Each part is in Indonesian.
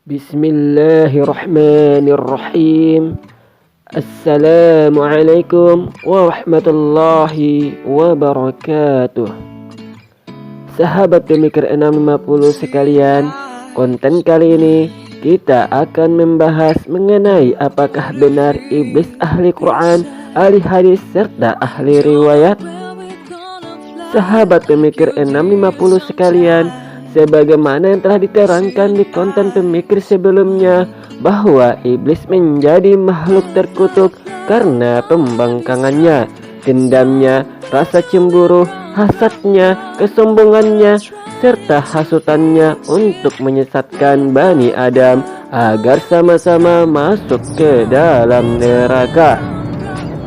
Bismillahirrahmanirrahim. Assalamualaikum warahmatullahi wabarakatuh. Sahabat pemikir 650 sekalian, konten kali ini kita akan membahas mengenai apakah benar iblis ahli Quran, ahli hadis, serta ahli riwayat. Sahabat pemikir 650 sekalian, sebagaimana yang telah diterangkan di konten pemikir sebelumnya, bahwa iblis menjadi makhluk terkutuk karena pembangkangannya, dendamnya, rasa cemburu, hasadnya, kesombongannya, serta hasutannya untuk menyesatkan Bani Adam agar sama-sama masuk ke dalam neraka.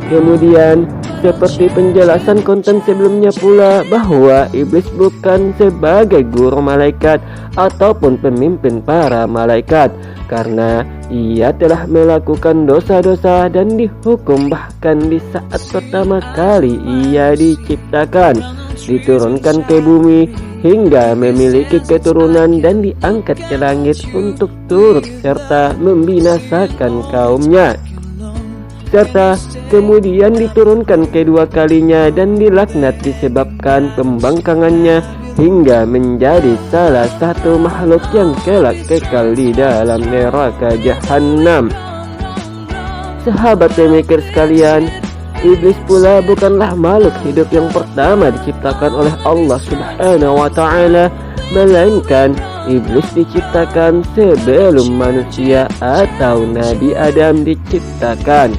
Kemudian, seperti penjelasan konten sebelumnya pula, bahwa iblis bukan sebagai guru malaikat ataupun pemimpin para malaikat, karena ia telah melakukan dosa-dosa dan dihukum bahkan di saat pertama kali ia diciptakan, diturunkan ke bumi, hingga memiliki keturunan dan diangkat ke langit untuk turut serta membinasakan kaumnya, serta kemudian diturunkan kedua kalinya dan dilaknat disebabkan pembangkangannya, hingga menjadi salah satu makhluk yang kelak kekal di dalam neraka jahanam. Sahabat pemikir sekalian, iblis pula bukanlah makhluk hidup yang pertama diciptakan oleh Allah Subhanahu wa taala, melainkan iblis diciptakan sebelum manusia atau Nabi Adam diciptakan.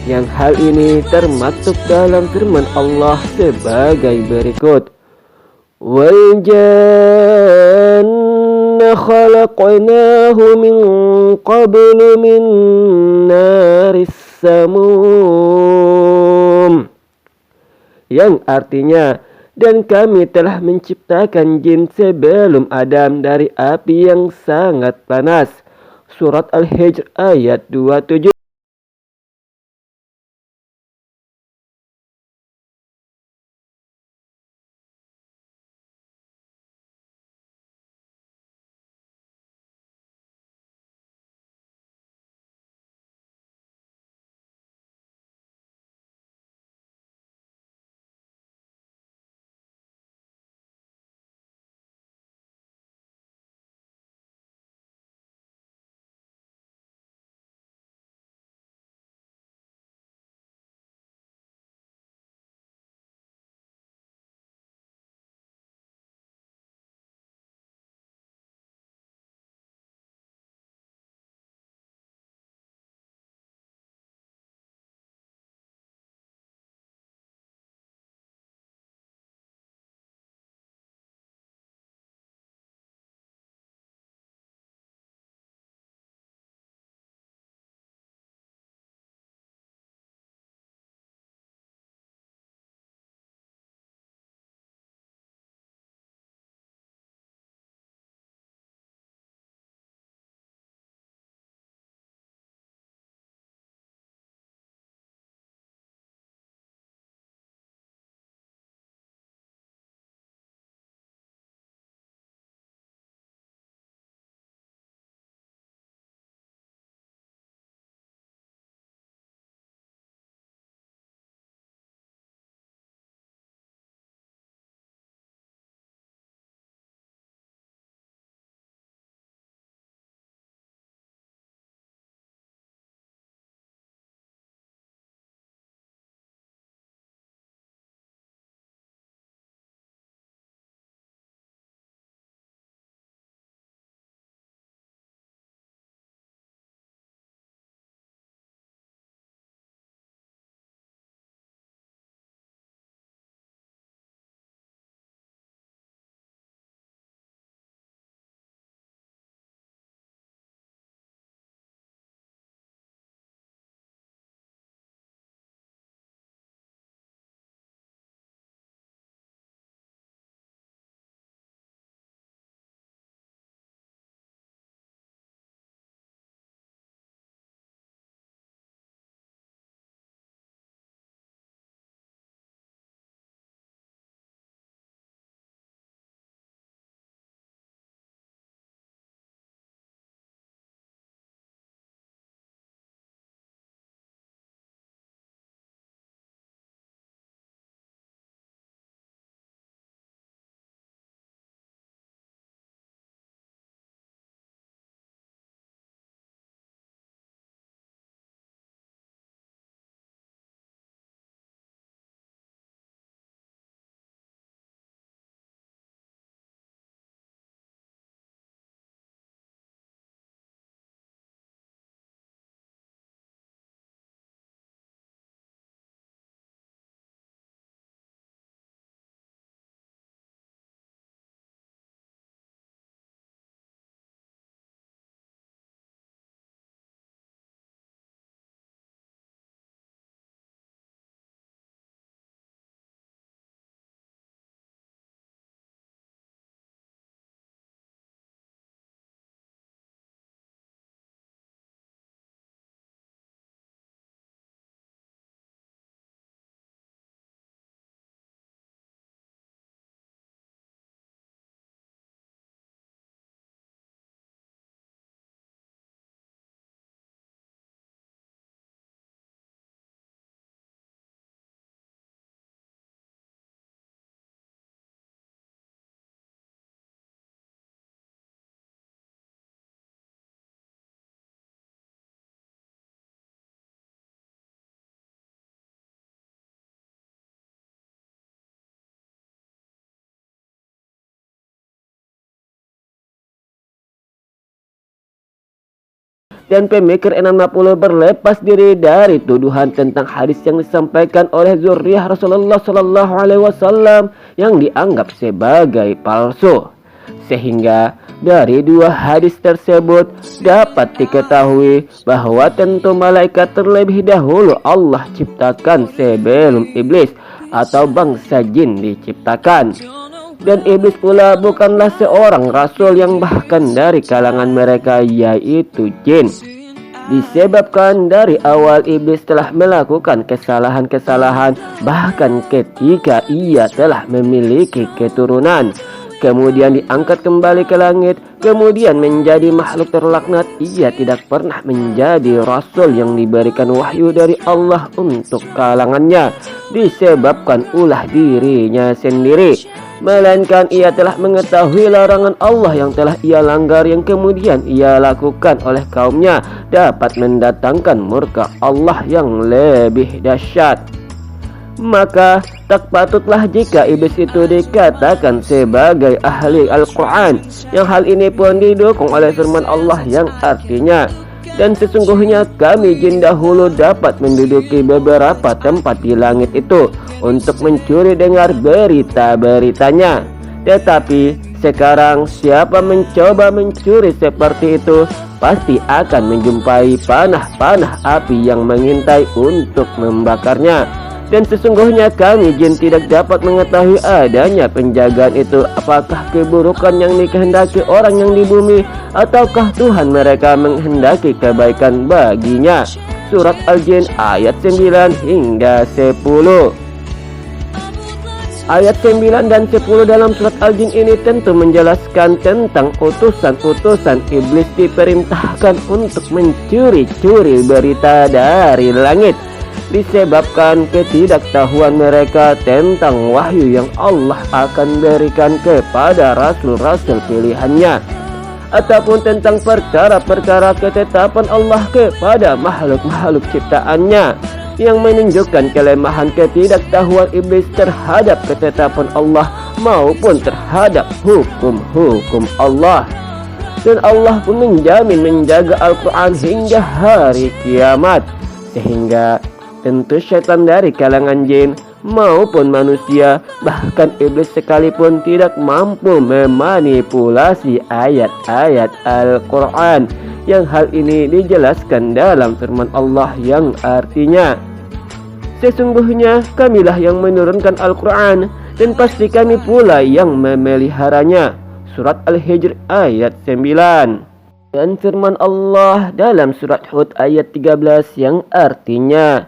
Yang hal ini termasuk dalam firman Allah sebagai berikut: Wal janna khalaqnahu min qablu min naris samum, yang artinya, dan kami telah menciptakan jin sebelum Adam dari api yang sangat panas. Surat Al-Hijr ayat 27. dan pemikir 60 berlepas diri dari tuduhan tentang hadis yang disampaikan oleh zuriyah Rasulullah Shallallahu Alaihi Wasallam yang dianggap sebagai palsu. Sehingga dari dua hadis tersebut dapat diketahui bahwa tentu malaikat terlebih dahulu Allah ciptakan sebelum iblis atau bangsa jin diciptakan. Dan iblis pula bukanlah seorang rasul yang bahkan dari kalangan mereka, yaitu jin. Disebabkan dari awal iblis telah melakukan kesalahan-kesalahan bahkan ketika ia telah memiliki keturunan, kemudian diangkat kembali ke langit, kemudian menjadi makhluk terlaknat. Ia tidak pernah menjadi rasul yang diberikan wahyu dari Allah untuk kalangannya, disebabkan ulah dirinya sendiri, melainkan ia telah mengetahui larangan Allah yang telah ia langgar, yang kemudian ia lakukan oleh kaumnya dapat mendatangkan murka Allah yang lebih dahsyat. Maka tak patutlah jika iblis itu dikatakan sebagai ahli Al-Quran, yang hal ini pun didukung oleh firman Allah yang artinya, dan sesungguhnya kami jin dahulu dapat menduduki beberapa tempat di langit itu untuk mencuri dengar berita-beritanya. Tetapi sekarang siapa mencoba mencuri seperti itu pasti akan menjumpai panah-panah api yang mengintai untuk membakarnya. Dan sesungguhnya kami jin tidak dapat mengetahui adanya penjagaan itu, apakah keburukan yang dikehendaki orang yang di bumi, ataukah Tuhan mereka menghendaki kebaikan baginya. Surat Al-Jin ayat 9 hingga 10. Ayat 9 dan 10 dalam surat Al-Jin ini tentu menjelaskan tentang utusan-utusan iblis diperintahkan untuk mencuri-curi berita dari langit, disebabkan ketidaktahuan mereka tentang wahyu yang Allah akan berikan kepada rasul-rasul pilihannya, ataupun tentang perkara-perkara ketetapan Allah kepada makhluk-makhluk ciptaannya, yang menunjukkan kelemahan ketidaktahuan iblis terhadap ketetapan Allah maupun terhadap hukum-hukum Allah. Dan Allah pun menjamin menjaga Al-Quran hingga hari kiamat, sehingga tentu syaitan dari kalangan jin maupun manusia, bahkan iblis sekalipun tidak mampu memanipulasi ayat-ayat Al-Quran, yang hal ini dijelaskan dalam firman Allah yang artinya, sesungguhnya kamilah yang menurunkan Al-Quran dan pasti kami pula yang memeliharanya. Surat Al-Hijr ayat 9. Dan firman Allah dalam surat Hud ayat 13 yang artinya,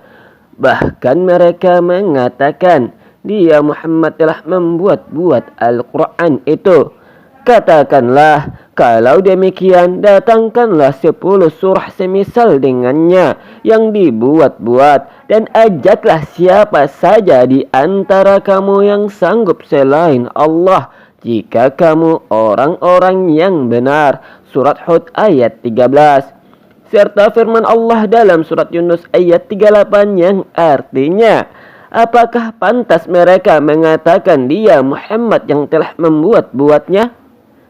bahkan mereka mengatakan dia Muhammad telah membuat-buat Al-Quran itu. Katakanlah, kalau demikian datangkanlah 10 surah semisal dengannya yang dibuat-buat, dan ajaklah siapa saja di antara kamu yang sanggup selain Allah, jika kamu orang-orang yang benar. Surat Hud ayat 13. Serta firman Allah dalam surat Yunus ayat 38 yang artinya, apakah pantas mereka mengatakan dia Muhammad yang telah membuat-buatnya?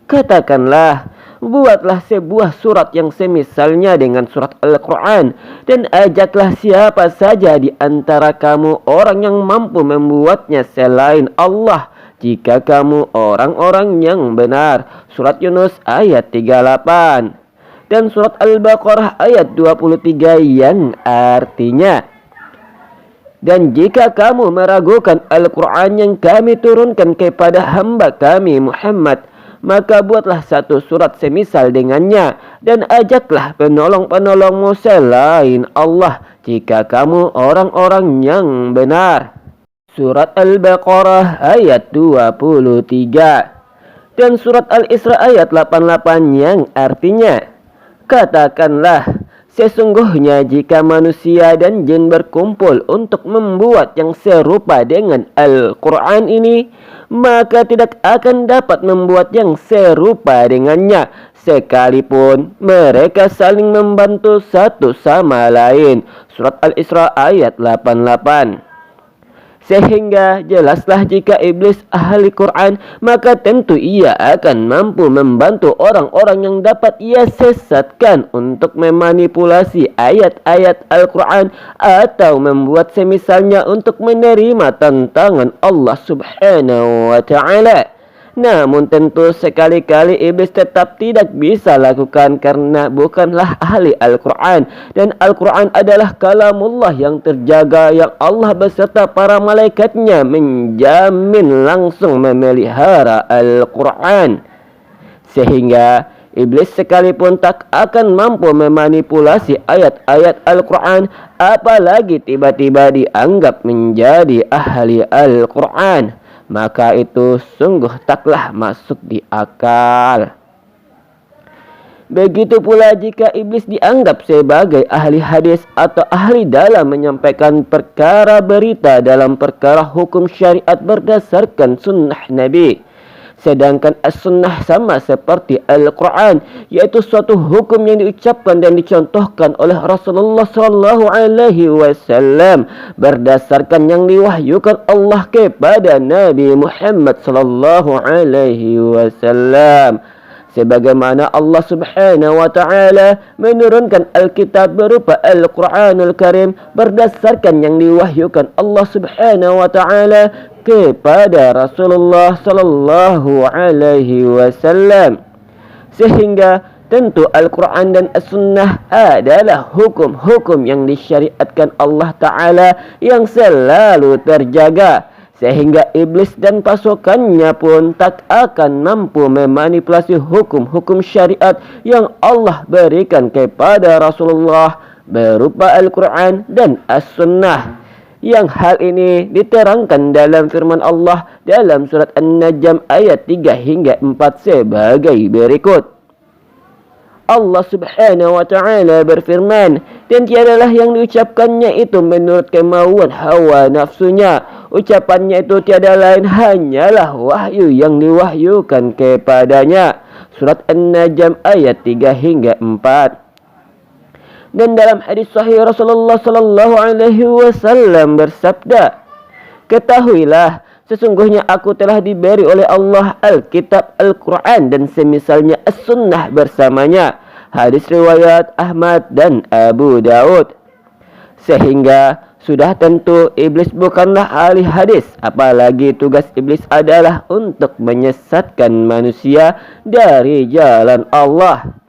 Katakanlah, buatlah sebuah surat yang semisalnya dengan surat Al-Quran, dan ajaklah siapa saja di antara kamu orang yang mampu membuatnya selain Allah, jika kamu orang-orang yang benar. Surat Yunus ayat 38. Dan surat Al-Baqarah ayat 23 yang artinya, dan jika kamu meragukan Al-Quran yang kami turunkan kepada hamba kami Muhammad, maka buatlah satu surat semisal dengannya, dan ajaklah penolong-penolongmu selain Allah, jika kamu orang-orang yang benar. Surat Al-Baqarah ayat 23. Dan surat Al-Isra ayat 88 yang artinya, katakanlah, sesungguhnya jika manusia dan jin berkumpul untuk membuat yang serupa dengan Al-Quran ini, maka tidak akan dapat membuat yang serupa dengannya, sekalipun mereka saling membantu satu sama lain. Surat Al-Isra ayat 88. Sehingga jelaslah jika iblis ahli Quran, maka tentu ia akan mampu membantu orang-orang yang dapat ia sesatkan untuk memanipulasi ayat-ayat Al-Quran atau membuat semisalnya untuk menerima tantangan Allah Subhanahu wa Ta'ala. Namun tentu sekali-kali iblis tetap tidak bisa lakukan karena bukanlah ahli Al-Quran. Dan Al-Quran adalah kalamullah yang terjaga, yang Allah beserta para malaikatnya menjamin langsung memelihara Al-Quran. Sehingga iblis sekalipun tak akan mampu memanipulasi ayat-ayat Al-Quran, apalagi tiba-tiba dianggap menjadi ahli Al-Quran, maka itu sungguh taklah masuk di akal. Begitu pula jika iblis dianggap sebagai ahli hadis atau ahli dalam menyampaikan perkara berita dalam perkara hukum syariat berdasarkan sunnah Nabi. Sedangkan as-sunnah sama seperti Al-Quran, yaitu suatu hukum yang diucapkan dan dicontohkan oleh Rasulullah SAW berdasarkan yang diwahyukan Allah kepada Nabi Muhammad SAW. Sebagaimana Allah Subhanahu wa Ta'ala menurunkan Alkitab berupa Al-Quranul Karim berdasarkan yang diwahyukan Allah Subhanahu wa Ta'ala kepada Rasulullah sallallahu alaihi wasallam. Sehingga tentu Al-Quran dan As-Sunnah adalah hukum-hukum yang disyariatkan Allah Ta'ala yang selalu terjaga, sehingga iblis dan pasukannya pun tak akan mampu memanipulasi hukum-hukum syariat yang Allah berikan kepada Rasulullah berupa Al-Quran dan As-Sunnah. Yang hal ini diterangkan dalam firman Allah dalam surat An-Najm ayat 3 hingga 4 sebagai berikut. Allah Subhanahu wa Ta'ala berfirman, dan tiadalah yang diucapkannya itu menurut kemauan hawa nafsunya. Ucapannya itu tiada lain hanyalah wahyu yang diwahyukan kepadanya. Surat An-Najm ayat 3 hingga 4. Dan dalam hadis sahih Rasulullah sallallahu alaihi wasallam bersabda, ketahuilah sesungguhnya aku telah diberi oleh Allah Alkitab Al-Quran dan semisalnya As-Sunnah bersamanya. Hadis riwayat Ahmad dan Abu Daud. Sehingga sudah tentu iblis bukanlah ahli hadis, apalagi tugas iblis adalah untuk menyesatkan manusia dari jalan Allah.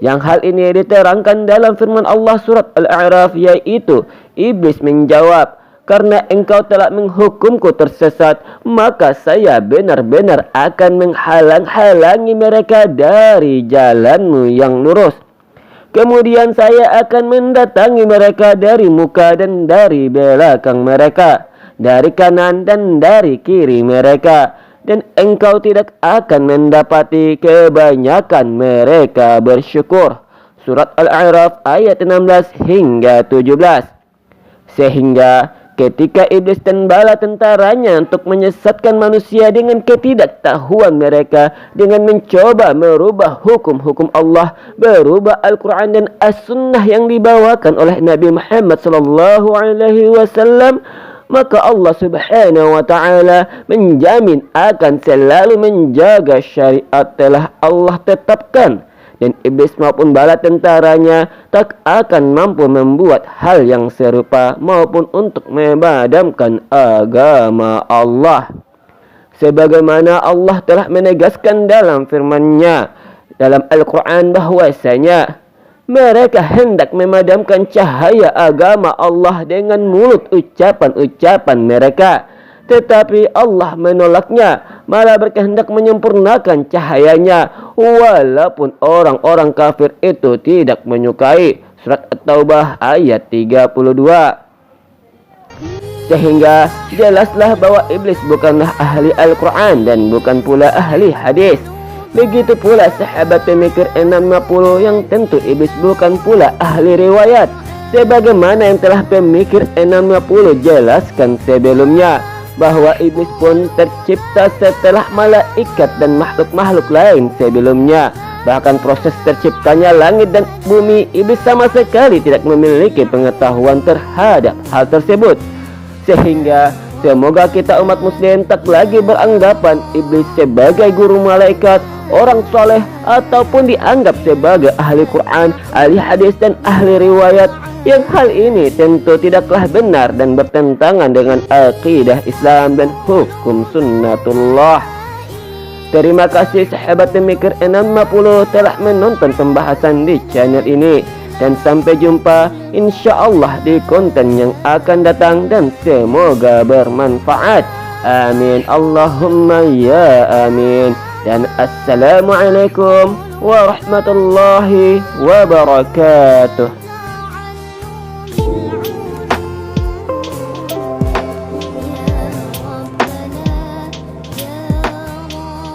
Yang hal ini diterangkan dalam firman Allah surat Al-A'raf, yaitu iblis menjawab, karena engkau telah menghukumku tersesat, maka saya benar-benar akan menghalang-halangi mereka dari jalanmu yang lurus. Kemudian saya akan mendatangi mereka dari muka dan dari belakang mereka, dari kanan dan dari kiri mereka. Dan engkau tidak akan mendapati kebanyakan mereka bersyukur. Surat Al-A'raf ayat 16 hingga 17. Sehingga ketika iblis dan bala tentaranya untuk menyesatkan manusia dengan ketidaktahuan mereka, dengan mencoba merubah hukum-hukum Allah, berubah Al-Quran dan As-Sunnah yang dibawakan oleh Nabi Muhammad SAW, maka Allah Subhanahu wa Ta'ala menjamin akan selalu menjaga syariat telah Allah tetapkan, dan iblis maupun bala tentaranya tak akan mampu membuat hal yang serupa maupun untuk memadamkan agama Allah. Sebagaimana Allah telah menegaskan dalam firman-Nya dalam Al-Quran bahwasanya mereka hendak memadamkan cahaya agama Allah dengan mulut ucapan-ucapan mereka, tetapi Allah menolaknya, malah berkehendak menyempurnakan cahayanya, walaupun orang-orang kafir itu tidak menyukai. Surat At-Taubah ayat 32. Sehingga jelaslah bahwa iblis bukanlah ahli Al-Quran dan bukan pula ahli hadis. Begitu pula sahabat pemikir 60 yang tentu iblis bukan pula ahli riwayat, sebagaimana yang telah pemikir 60 jelaskan sebelumnya, bahwa iblis pun tercipta setelah malaikat dan makhluk-makhluk lain sebelumnya. Bahkan proses terciptanya langit dan bumi, iblis sama sekali tidak memiliki pengetahuan terhadap hal tersebut. Sehingga Semoga kita umat muslim tak lagi beranggapan iblis sebagai guru malaikat, orang soleh, ataupun dianggap sebagai ahli Quran, ahli hadis, dan ahli riwayat. Yang hal ini tentu tidaklah benar dan bertentangan dengan akidah Islam dan hukum sunnatullah. Terima kasih sahabat pemikir 60 telah menonton pembahasan di channel ini. Dan sampai jumpa insyaallah di konten yang akan datang, dan semoga bermanfaat. Amin Allahumma ya amin. Dan assalamualaikum warahmatullahi wabarakatuh.